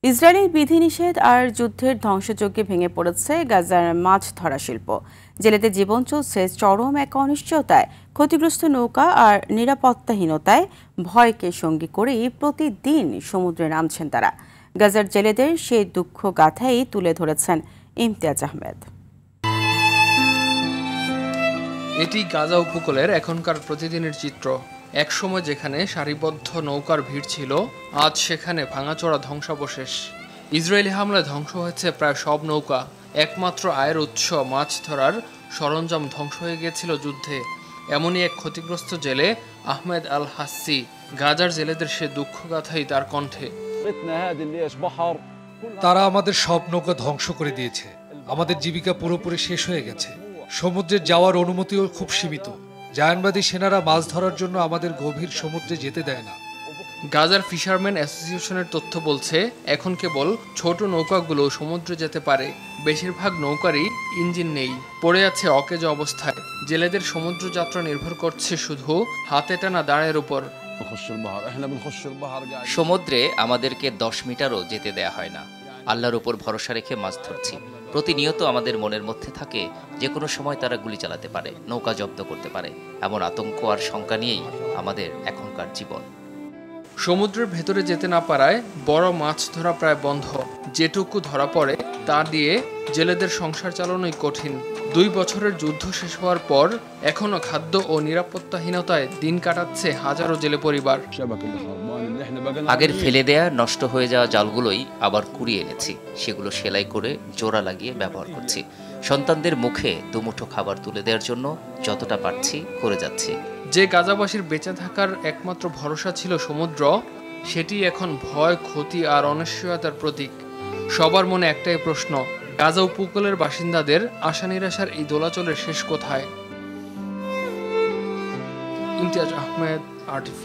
ইসরায়েলের বিধিনিষেধ আর যুদ্ধের ধ্বংসযজ্ঞে ভেঙে পড়েছে গাজার মাছ ধরা শিল্প। জেলেদের জীবন চলছে চরম এক অনিশ্চয়তায়। ক্ষতিগ্রস্ত নৌকা আর নিরাপত্তাহীনতায় ভয়কে সঙ্গী করেই প্রতিদিন সমুদ্রে নামছেন তারা। গাজার জেলেদের সেই দুঃখ গাথাই তুলে ধরেছেন ইমতিয়াজ আহমেদ। এটি গাজা উপকূলের এখনকার প্রতিদিনের চিত্র। একসময় যেখানে সারিবদ্ধ নৌকার ভিড় ছিল, আজ সেখানে ভাঙাচোরা ধ্বংসাবশেষ। ইসরায়েলি হামলায় ধ্বংস হয়েছে প্রায় সব নৌকা। একমাত্র আয়ের উৎস মাছ ধরার সরঞ্জাম ধ্বংস হয়ে গিয়েছিল যুদ্ধে। এমনই এক ক্ষতিগ্রস্ত জেলে আহমেদ আল হাসি। গাজার জেলেদের সে দুঃখগাথাই তার কণ্ঠে। তারা আমাদের সব নৌকা ধ্বংস করে দিয়েছে। আমাদের জীবিকা পুরোপুরি শেষ হয়ে গেছে। সমুদ্রে যাওয়ার অনুমতিও খুব সীমিত। জায়নবাদী সেনারা মাছ ধরার জন্য আমাদের গভীর সমুদ্রে যেতে দেয় না। গাজার ফিশারম্যান অ্যাসোসিয়েশনের তথ্য বলছে, এখন কেবল ছোট নৌকাগুলো সমুদ্রে যেতে পারে। বেশিরভাগ নৌকারই ইঞ্জিন নেই, পড়ে আছে অকেজ অবস্থায়। জেলেদের সমুদ্র যাত্রা নির্ভর করছে শুধু হাতে টানা দাঁড়ের উপর। সমুদ্রে আমাদেরকে 10 মিটারও যেতে দেয়া হয় না। আল্লাহর উপর ভরসা রেখে মাছ ধরছি। প্রতিনিয়ত আমাদের মনের মধ্যে থাকে যে কোনো সময় তারা গুলি চালাতে পারে, নৌকা জব্দ করতে পারে। এমন আতঙ্ক আর শঙ্কা নিয়েই আমাদের এখনকার জীবন। সমুদ্রের ভেতরে যেতে না পারায় বড় মাছ ধরা প্রায় বন্ধ। যেটুকু ধরা পড়ে তা দিয়ে জেলেদের সংসার চালানোই কঠিন। 2 বছরের যুদ্ধ শেষ হওয়ার পর এখনো খাদ্য ও নিরাপত্তাহীনতায় দিন কাটাচ্ছে হাজারো জেলে পরিবার। আগের ফেলে দেয়া নষ্ট হয়ে যাওয়া জালগুলোই আবার কুড়িয়ে এনেছি। সেগুলো সেলাই করে জোড়া লাগিয়ে ব্যবহার করছি। সন্তানদের মুখে দুমুঠো খাবার তুলে দেওয়ার জন্য যতটা পারছি করে যাচ্ছি। যে গাজাবাসীর বেঁচে থাকার একমাত্র ভরসা ছিল সমুদ্র, সেটি এখন ভয়, ক্ষতি আর অনিশ্চয়তার প্রতীক। সবার মনে একটাই প্রশ্ন, গাজা উপকূলের বাসিন্দাদের আশা নিরাশার এই দোলাচলের শেষ কোথায়? ইমতিয়াজ আহমেদ, RTV।